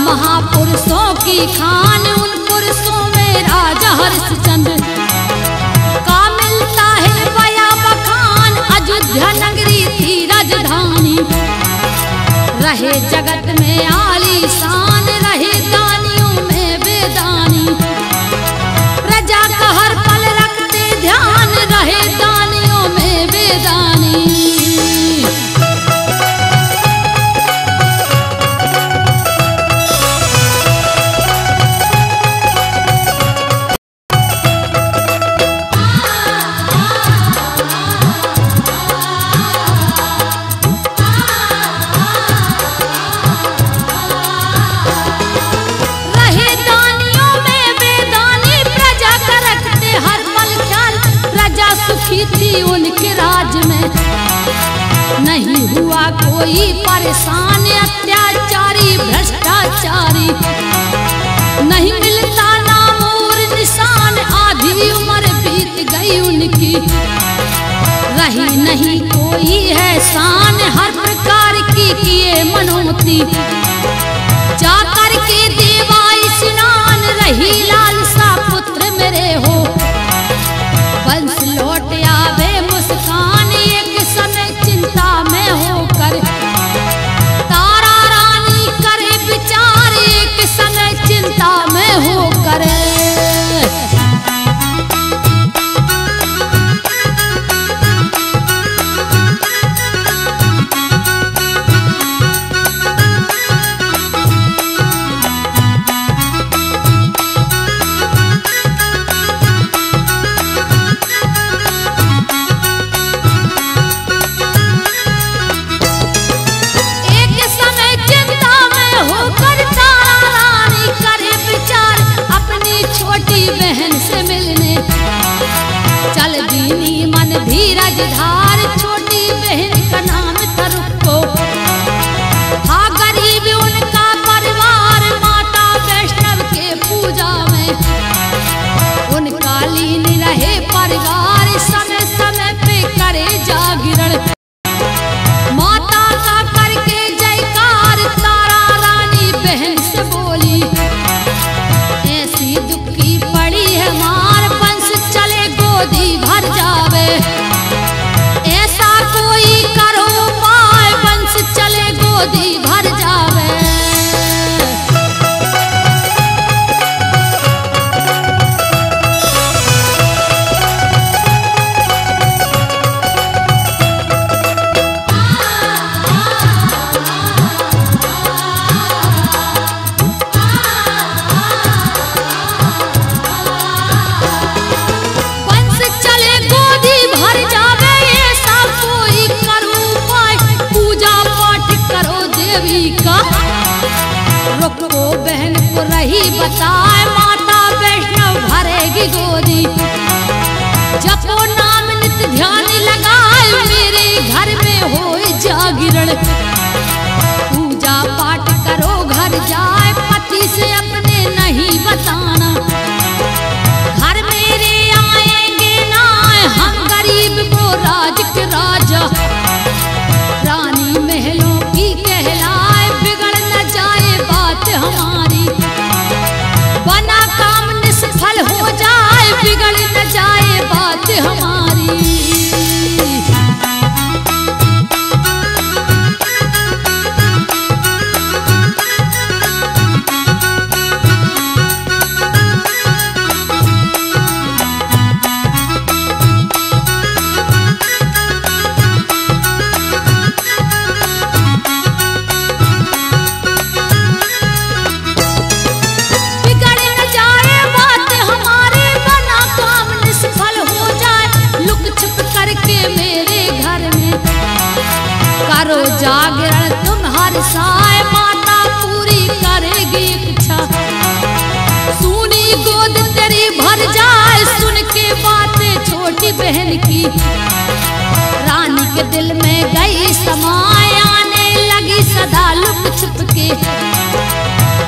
महापुरुषों की खान, उन पुरुषों में राजा हरिश्चंद्र का मिलता है बया बखान। अयोध्या नगरी थी राजधानी, रहे जगत में आलीशान, रहे दानियों में बेदानी। प्रजा का हर पल रखते ध्यान, रहे दानियों में बेदानी। थी उनके राज में, नहीं हुआ कोई परेशान। अत्याचारी भ्रष्टाचारी नहीं मिलता नाम और निशान। आधी उम्र बीत गई उनकी, रही नहीं कोई है शान। हर प्रकार की किए मनोमती, जाकर के देवा स्नान। रही लालसा पुत्र मेरे हो, वंश लौट आवे मुस्कान। एक समय चिंता में होकर तारा रानी करे विचार, एक समय चिंता में होकर। बहन से मिलने चल दीनी मन धीरज धार। छोटी बहन का नाम था रुक्को, था गरीब उनका परिवार। माता वैष्णव के पूजा में उनका लीन रहे परिवार। समय समय पे करे जागरण, माता का करके जयकार। तारा रानी बहन से बोली, ऐसी दुखी पड़ी है मार, वंश चले गोदी भर जावे। ऐसा कोई करो उपाय, वंश चले गोदी भर जावे। रुक्को बहन को रही बताए, माता वैष्णव भरेगी गोदी। जपो नाम नित ध्यान लगाए, मेरे घर में होए जागरण। पूजा पाठ करो घर जाए, पति से अपने नहीं बताना। घर मेरे आएंगे ना, हम गरीब को राज के राजा। रानी महलों की कहलाए, बिगड़ न जाए बात हमारी। बना काम निष्फल हो जाए, बिगड़ न जाए बात हमारी। बरसाए, माता पूरी करेगी इच्छा। सुनी गोद तेरी भर जाए, सुन के बातें छोटी बहन की। रानी के दिल में गई समाए, आने लगी सदा लुक छुप के।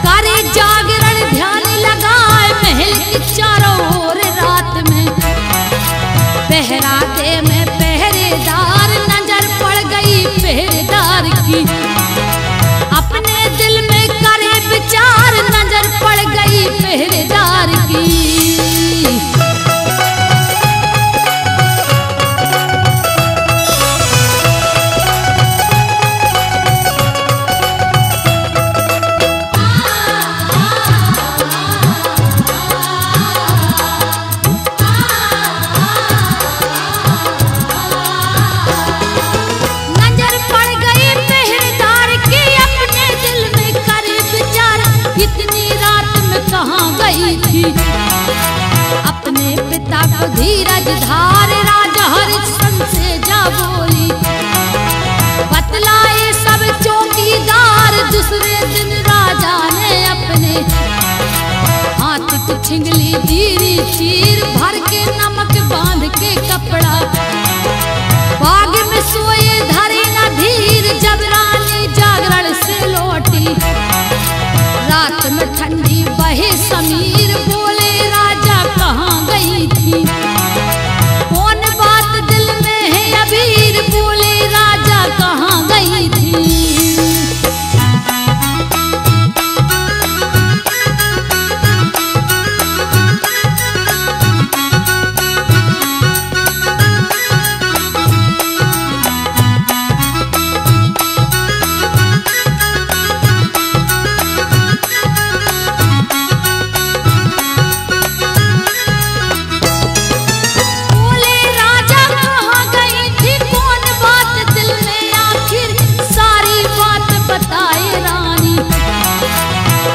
करे जागरण ध्यान लगाए, महल की चारों ओर रात में। पहराते में पहरेदार, नजर पड़ गई पहरेदार की। अपने दिल में करे विचार, नजर पड़ गई पहरेदार की। अपने पिता को धीरज धार, राजा हरिश्चंद्र से जा बोली। बतलाए सब चौकीदार, दूसरे दिन राजा ने अपने हाथ की छिंगली दीरी चीर, भर के नमक बांध के कपड़ा। बाग में सोए धरे न धीर, जब रानी जागरण से लौटी। रात में ठंडी बहे समीर, बोले राजा कहाँ गई थी। कौन बात दिल में है अबीर, बोले राजा कहाँ गई थी।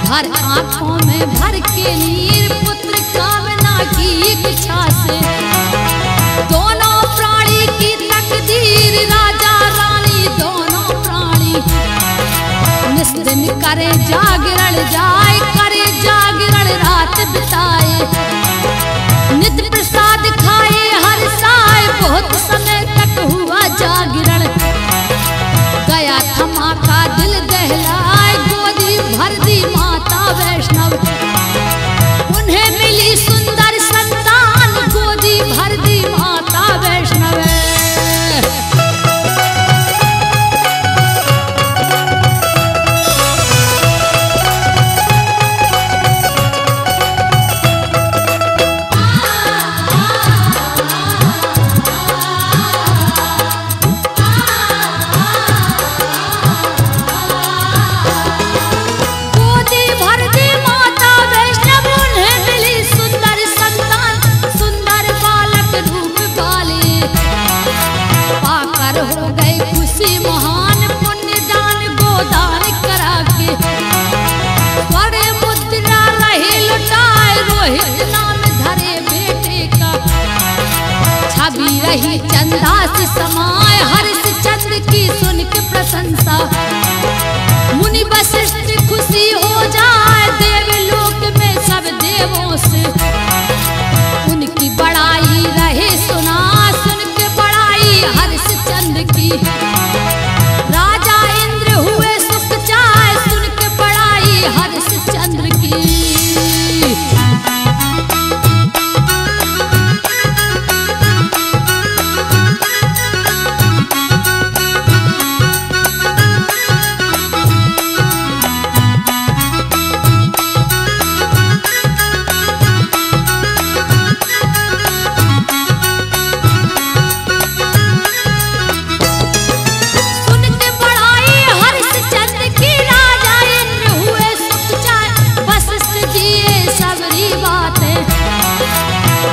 हर आंखों में भर के नीर, पुत्र कामना की इच्छा से। दोनों प्राणी की तकदीर, राजा रानी दोनों प्राणी। निस दिन करे जागरण जाए, करे जागरण रात बिताए। नित्य प्रसाद खाए हर साय, बहुत समय तक हुआ जागरण। गया थमा का दिल दहलाए, गोदी भर दी माता वैष्णव। उन्हें मिली सुंदर संतान, गोदी भर दी माता वैष्णव। हो गई खुशी महान, पुण्य दान गोदान करा के। बड़े मुद्रा रहे लुटाए, रोहित नाम धरे बेटे का। छवि रही चंदा से समाए, हरिश्चंद्र की सुन के प्रशंसा। मुनि वशिष्ठ खुशी हो जाए, देवलोक में सब देवों से। उनकी बड़ाई रहे सुना, सुन के बड़ाई हरिश्चंद्र की। राजा इंद्र हुए सुख चाय, सुन के बड़ाई हरिश्चंद्र की।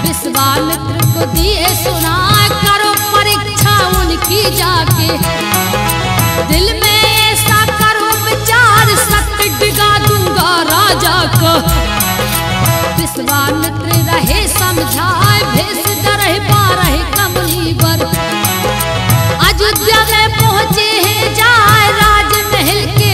विश्वामित्र को दिए सुना, करो परीक्षा उनकी जाके। दिल में ऐसा करो विचार, सत्य डिगा दूंगा राजा को। विश्वामित्र रहे समझाए, भेष रहे 12 कमलीवर। अयोध्या में पहुँचे हैं जाए, राजमहल के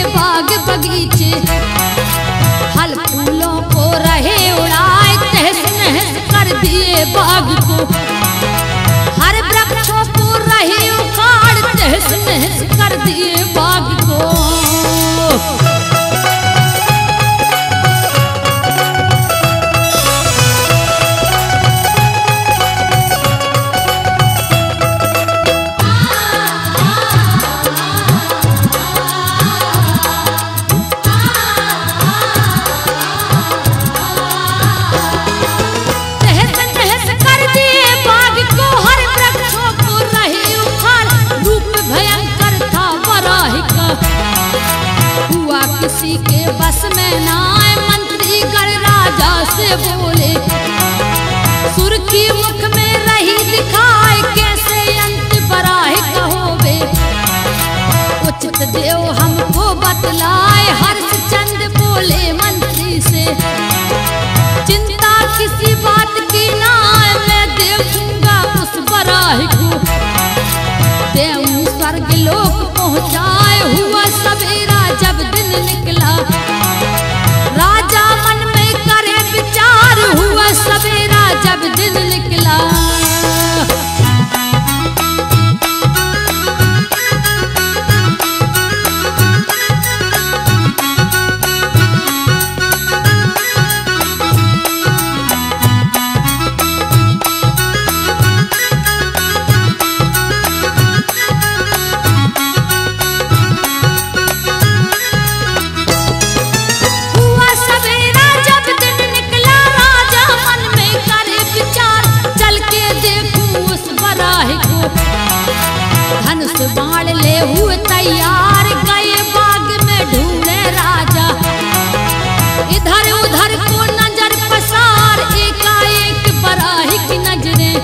किसी के बस में ना आए, मंत्री गण राजा से बोले, सुर्खी मुख में रही दिखाए, कैसे अंत बराह कहोगे। उचित देव हमको बतलाए, हर्षचंद्र बोले मंत्री से, चिंता किसी बात की ना, मैं देखूंगा उस बराह को। देव स्वर्ग लोक पहुंचाए, हुआ सवेरा जब दिन निकला, राजा मन में करे विचार, हुआ सवेरा जब दिन निकला। बाण ले हुए तैयार, गए बाग में ढूंढे राजा, इधर उधर को नजर पसार, एकाएक बराह की नजरें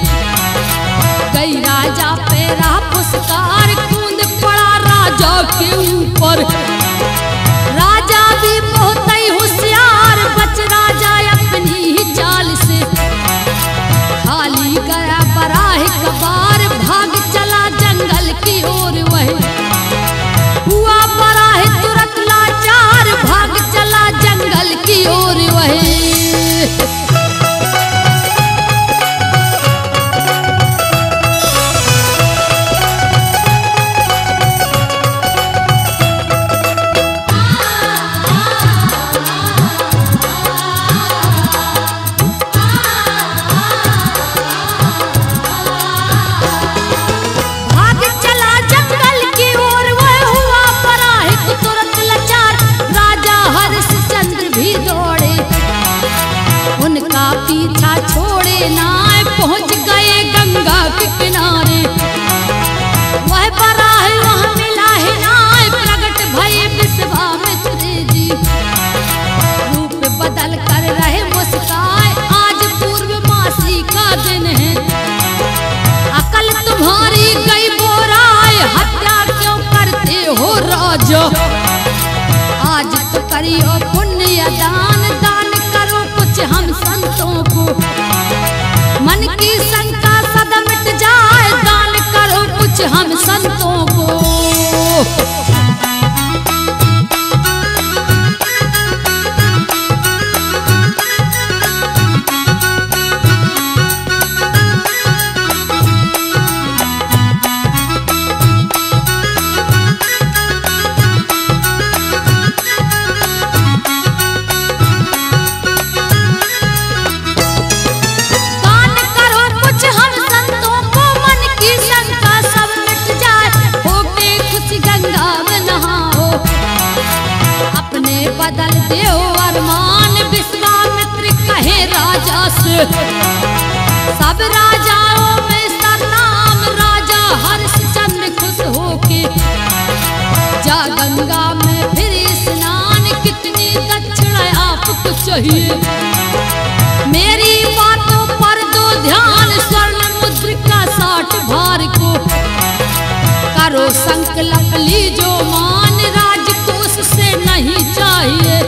गई राजा पे राह पुस्कार, कूद पड़ा राजा के ऊपर, राजा भी बहुत ही होशियार, बच राजा अपनी ही चाल से, खाली गया बराह कबार, भाग चला जंगल की ओर वह, हुआ बराह तुरंत लाचार, भाग चला जंगल की ओर वह। पीछा छोड़े ना, पहुंच गए गंगा के किनारे, वह बराह वहां मिला है ना, प्रकट भये विश्वामित्र जी, रूप बदल कर रहे मुस्काए, आज पूर्णमासी का दिन है, अकल तुम्हारी गई बोराए, हत्या क्यों करते हो राजा, आज तो करियो पुण्य दान, दान करो कुछ हम संतों को, मन की शंका सदा मिट जाए, दान करो कुछ हम संतों को। बदल दो अरमान, विश्वामित्र कहे राजा से, सब राजाओं में सरनाम, राजा हर्षचंद्र खुश होके, जा गंगा में फिर स्नान, कितनी दक्षिणा आपको चाहिए, मेरी बातों पर दो ध्यान, स्वर्ण मुद्रिका 60 भार को, करो संकल्प लीजो मान, राजकोष से नहीं चाहिए,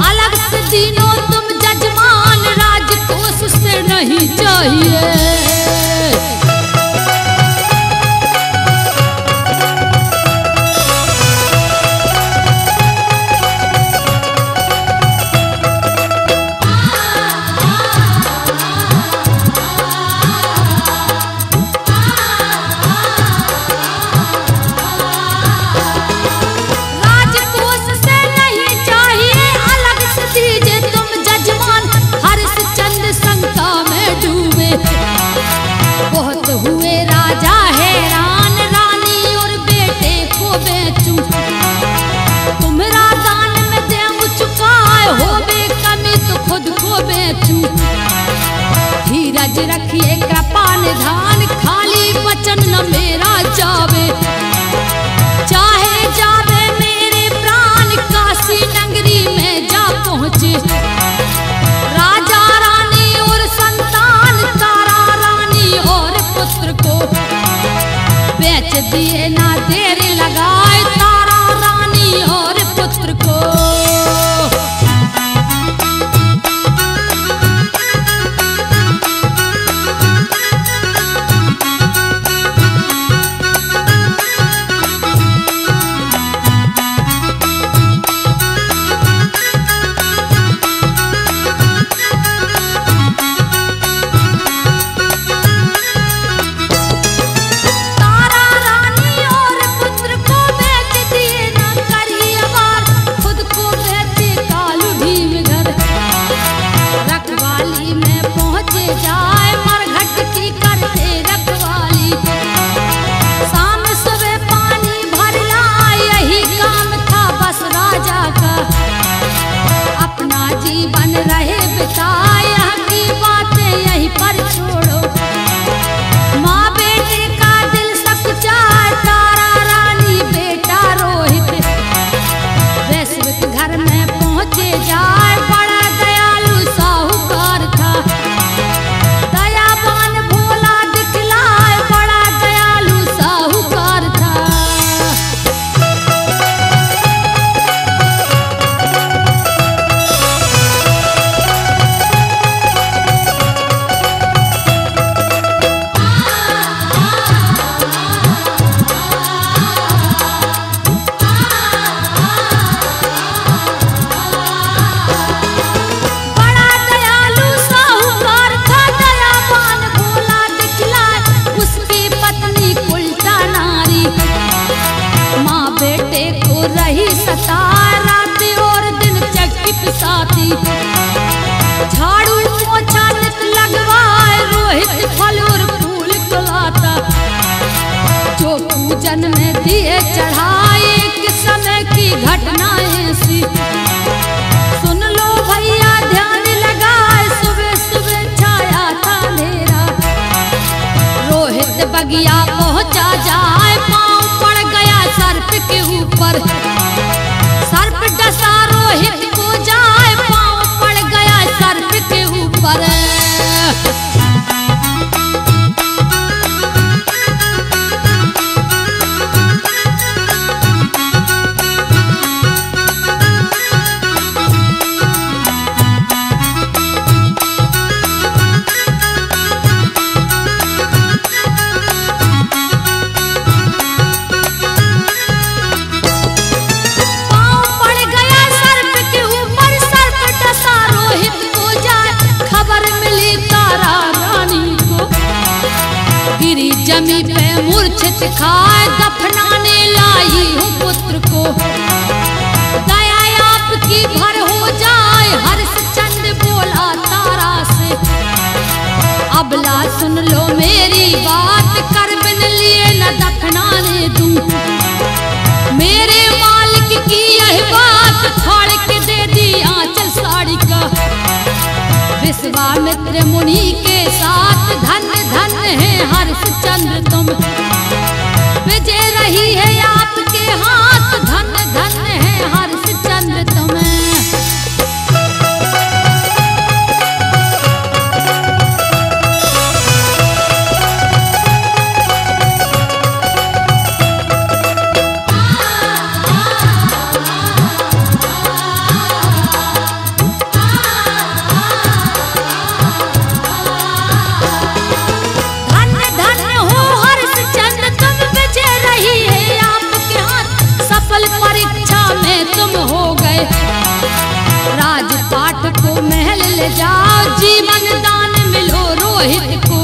अलग से दीनो तुम जजमान, राजकोष से नहीं चाहिए। दिए ना देर लगाए तारा रानी और पुत्र को। जीवन रहे बिताया की बातें यहीं पर छोड़ो। माँ बेटे का दिल सकुचाए तारा रानी बेटा रोहित वैश्विक घर में पहुँचे जाए। बड़ा दयालु साहूकार था दयावान भोला दिखलाए बड़ा दयालु साहूकार था। रही सताए रात और दिन चक्की पिसाती झाड़ू पोछा नित लगवाए रोहित फल और फूल खिलाता। जो पूजन में दिए चढ़ाए एक समय की घटनाएं सी सुन लो भैया ध्यान लगाए। सुबह सुबह छाया था अंधेरा रोहित बगिया पहुंचा जाए पाँव पड़ गया सर्प के ऊपर सर्प डसा रोहित को जाए पाँव पड़ गया सर्प के ऊपर। जमी पे मूर्छित खाए दफनाने लाई हूँ पुत्र को। दया आपकी भर हो जाए हरिश्चंद्र बोला तारा से। अबला सुन लो मेरी बात कर बिन लिए न दफनाने दूं। मेरे मालिक की यही बात फाड़ के दे दी आंचल साड़ी का। विश्वामित्र मुनि के साथ धन्य धन्य है हरिश्चंद्र तुम। विजय रही है आपके हाथ धन्य धन्य है हरिश्चंद्र तुम्हें। राजपाट को महल ले जाओ जीवन दान मिलो रोहित को।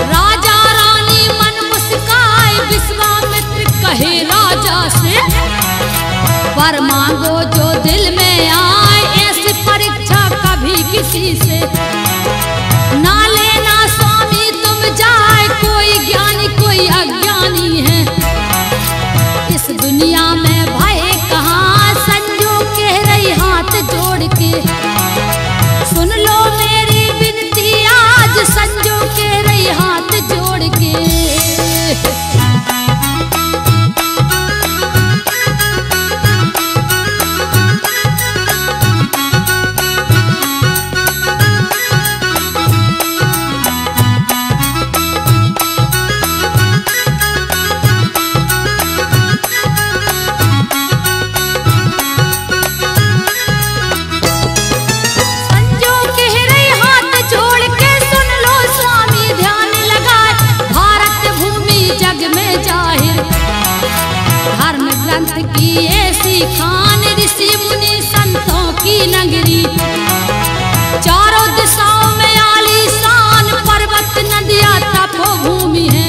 राजा रानी मन मुस्काए विश्वामित्र कहे राजा से। वर मांगो जो दिल में आए ऐसी परीक्षा कभी किसी से ना लेना स्वामी तुम जाए। कोई ज्ञानी कोई अज्ञानी है इस दुनिया में भय कहाँ। संजो कह रही हाथ जोड़ के सुन लो मेरी विनती आज। संजो कह रही हाथ जोड़ के। सी खान ऋषि मुनि संतों की नगरी। चारों दिशाओं में आलीशान पर्वत नदियां तपोभूमि है।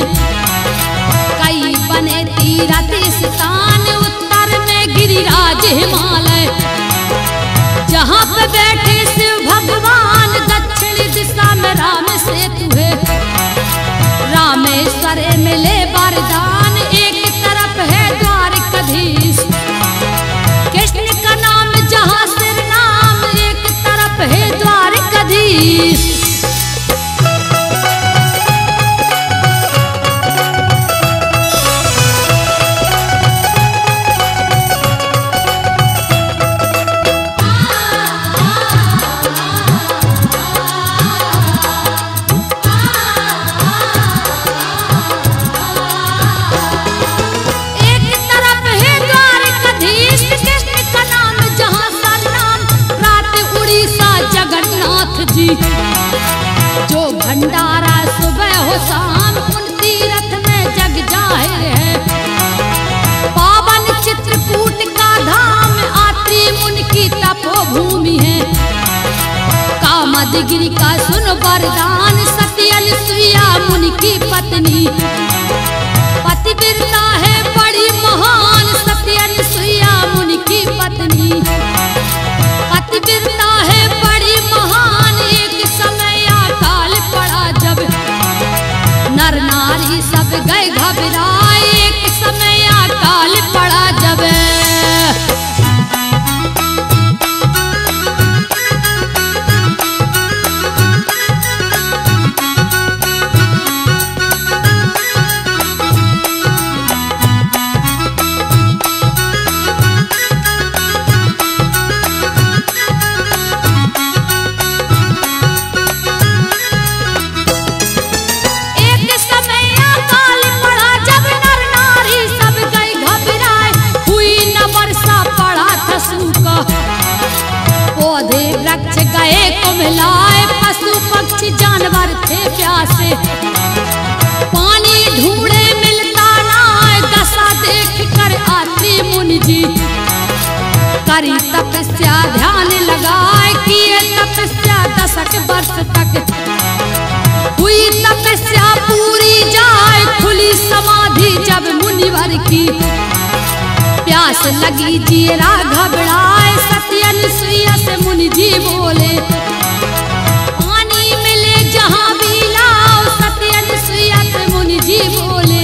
कई बने तीर्थ स्थान, उत्तर में गिरिराज हिमालय। जहाँ पे बैठे शिव भगवान, दक्षिणी दिशा में राम सेतु है। रामेश्वर मिले वरदान, एक तरफ है द्वारकाधीश। कृष्ण का नाम जहाँ सिर नाम, एक तरफ है द्वारकाधीश। जो भंडारा सुबह हो शाम, उन तीर्थ में जग जाहिर है। पावन चित्रकूट का धाम, आत्री मुनि की तपोभूमि है। कामदगिरि का सुन वरदान, सती अनुसुईया मुनि की पत्नी। पतिव्रता है बड़ी महान, सती अनुसुईया मुनि की पत्नी। पतिव्रता है बड़ी महान, एक समय अकाल पड़ा जब नर नारी सब गए घबराए। एक समय अकाल पड़ा जब मिलाए, पशु पक्षी जानवर थे प्यासे। पानी ढूंढे मिलता ना, दशा देख कर आती मुनि जी। करी तपस्या ध्यान लगाए, किए तपस्या 10 वर्ष तक। हुई तपस्या पूरी जाए, खुली समाधि जब मुनिवर की। प्यास लगी जीरा घबराए, सती अनुसुईया से मुनि जी बोले। पानी मिले जहाँ भी लाओ, सती अनुसुईया से मुनि जी बोले।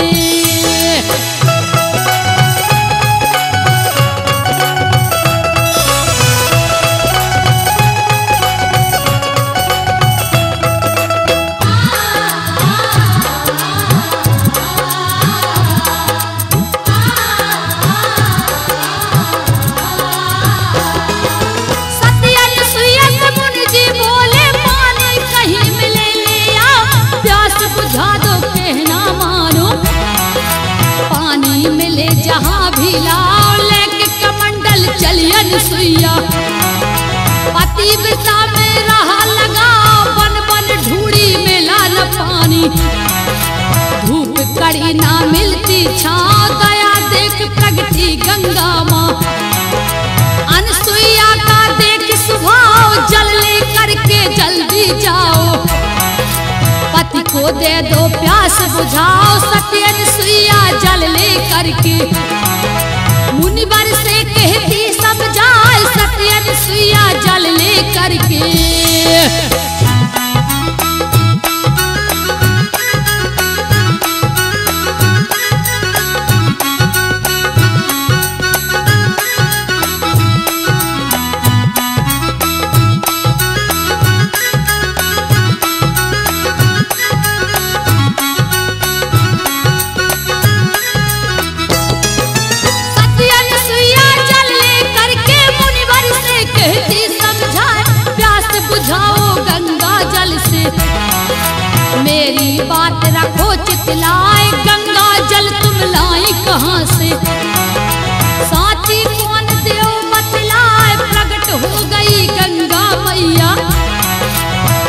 जहाँ भी लाओ, लेके कमंडल चली अनुसुईया। पतिव्रता में रहा लगाओ, बन बन ढूंढी मिला न पानी। धूप कड़ी ना मिलती छाँव, दया देख प्रगति गंगा माँ। अनुसुईया का देख स्वभाव, जल ले करके जल्दी जाओ। पति को दे दो प्यास बुझाओ, सती अनुसुईया जल ले करके। मुनिवर से कहती सब जाए, सती अनुसुईया जल ले करके। मेरी बात रखो चितलाए, गंगा जल तुम लाई कहाँ से। साथी कौन देव बतलाए, प्रकट हो गई गंगा मैया।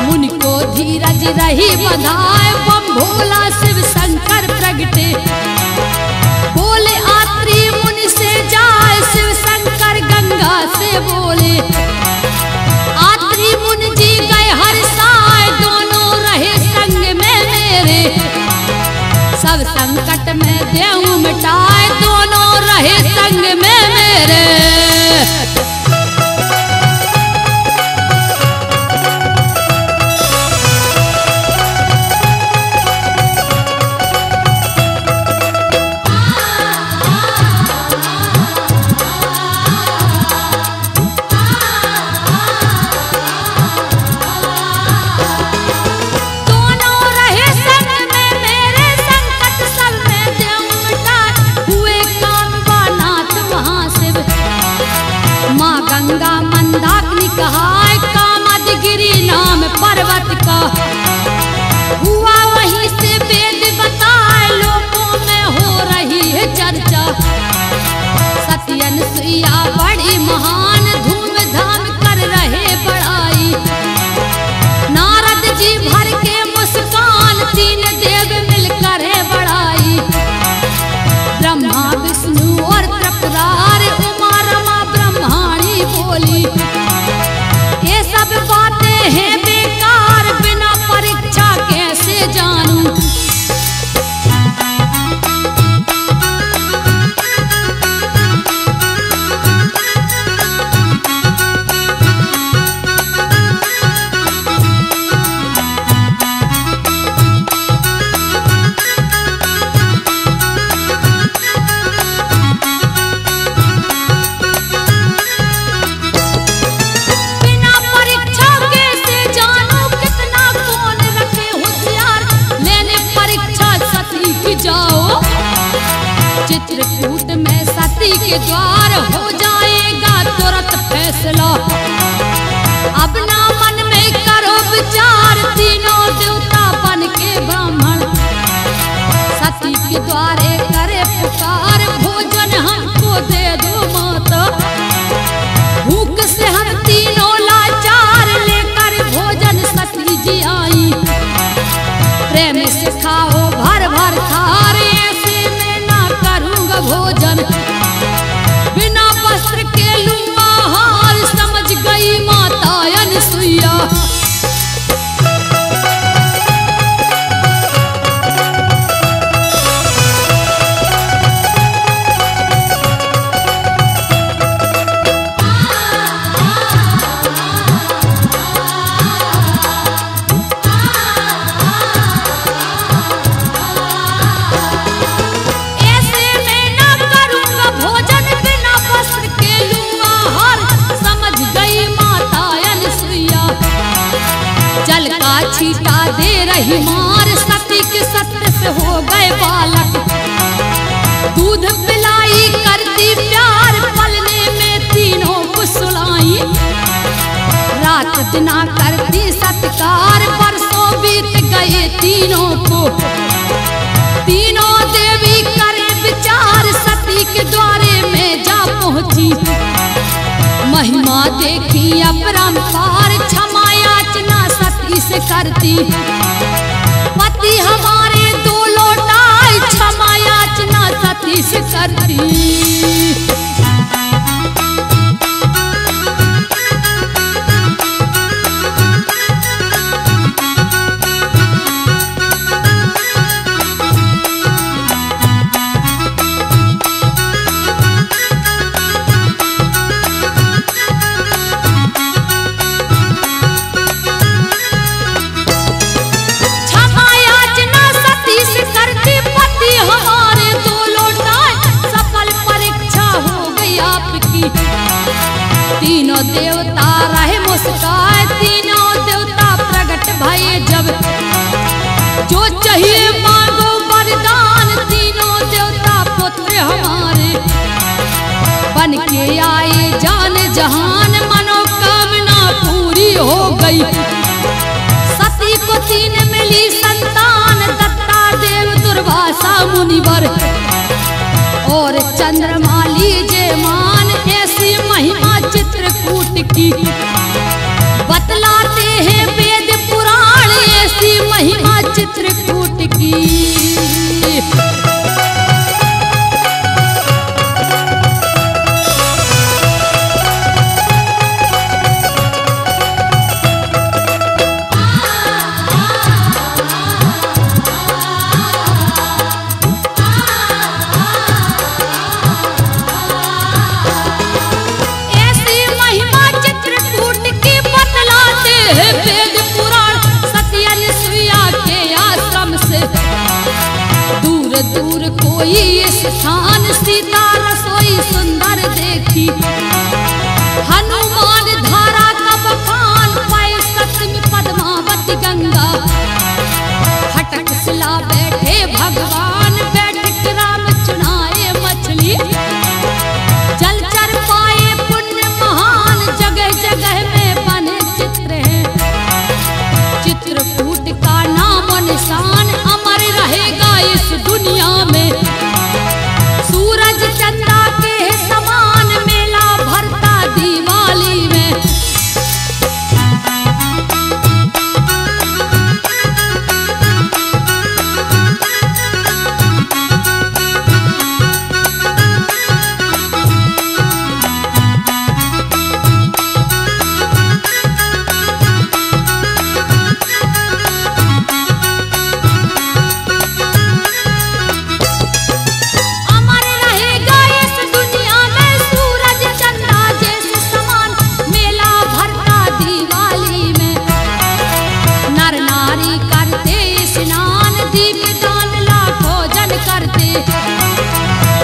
मुनि को धीरज रही बधाए, बम भोला शिव शंकर प्रगटे। बोले आत्री मुनि से जाए, शिव शंकर सब संकट में देहूं मिटाए, दोनों रहे संग में मेरे। गंगा मंदाकिनी कहाय, कामदगिरि नाम पर्वत का, हुआ वहीं से वेद बताए, लोगों में हो रही है चर्चा। सत्यन सुइया बड़ी महान, धूमधाम कर रहे बड़ाई। नारद जी भर के मुस्कान, तीन देव मिलकर है बड़ाई। ब्रह्मा विष्णु और त्रिपुरारि, उमा रमा ब्रह्माणी बोली। ये सब बातें हैं बेकार, बिना परीक्षा कैसे जानूं। चित्रकूट में सती के द्वार, हो जाएगा तुरंत फैसला। अब ना मन में करो विचार, तीनों देवता बन के ब्राह्मण। सती के द्वारे करे पुकार, भोजन हमको दे दो माता। भूख से हम तीनों लाचार, लेकर भोजन सती जी आई। प्रेम से खाओ भर भर थार, ऐसे में ना करूँगा भोजन। बिना वस्त्र के लूँगा हार, समझ गई माता अनसुईया। जल का छीटा दे रही मार, सती के सत्य से हो गए बालक। दूध पिलाई करती प्यार, पलने में तीनों को सुलाई। रात दिना करती सत्कार, बरसों बीत गए तीनों को। तीनों देवी करे विचार, सती के द्वारे में जा पहुंची। महिमा देखी अपरंपार, क्षमा याचना सती से करती। पति हमारे दो लौटाए, क्षमा याचना सती से करती। तीनों देवता रहे मुस्काए, तीनों देवता प्रकट भये जब। जो चाहिए मांगो वरदान, तीनों देवता पुत्र हमारे। बन के आए जान जहान, मनोकामना पूरी हो गई। सती को तीन मिली संतान, दत्ता देव दुर्वासा मुनिवर। और चंद्रमा लीजे मान, ऐसी महिमा चित्रकूट की। बतलाते हैं वेद पुराण, ऐसी महिमा चित्रकूट की। सोई स्थान सीता रसोई सुंदर देखी, हनुमान धारा का बखान पाए सतमी पद्मावती गंगा, हटक सिला बैठे भगवान बैठक राम चुनाए मछली, जलचर पाए पुण्य महान जगह जगह में बने चित्र हैं, चित्रकूट का नाम निशान अमर रहेगा इस दुनिया में, सूरज चंदा के समान मेला भरता दिवाली में।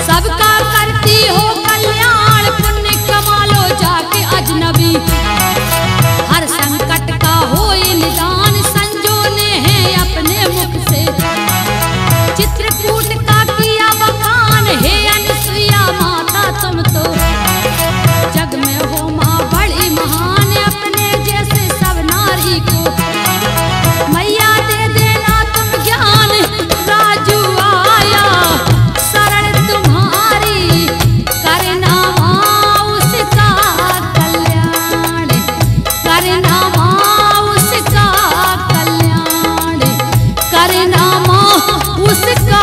सबका करती हो कल्याण पुण्य कमा लो जाके अजनबी, हर संकट का हो निदान संजोने हैं अपने मुख से, चित्रकूट का किया बखान हे अनुसुईया माता तुम तो जग में हो माँ बड़ी महान, अपने जैसे सब नारी को मैया दे देना तुम ज्ञान, राजू आया शरण तुम्हारी करना माँ उसका कल्याण, करना माँ उसका कल्याण, करना माँ उसका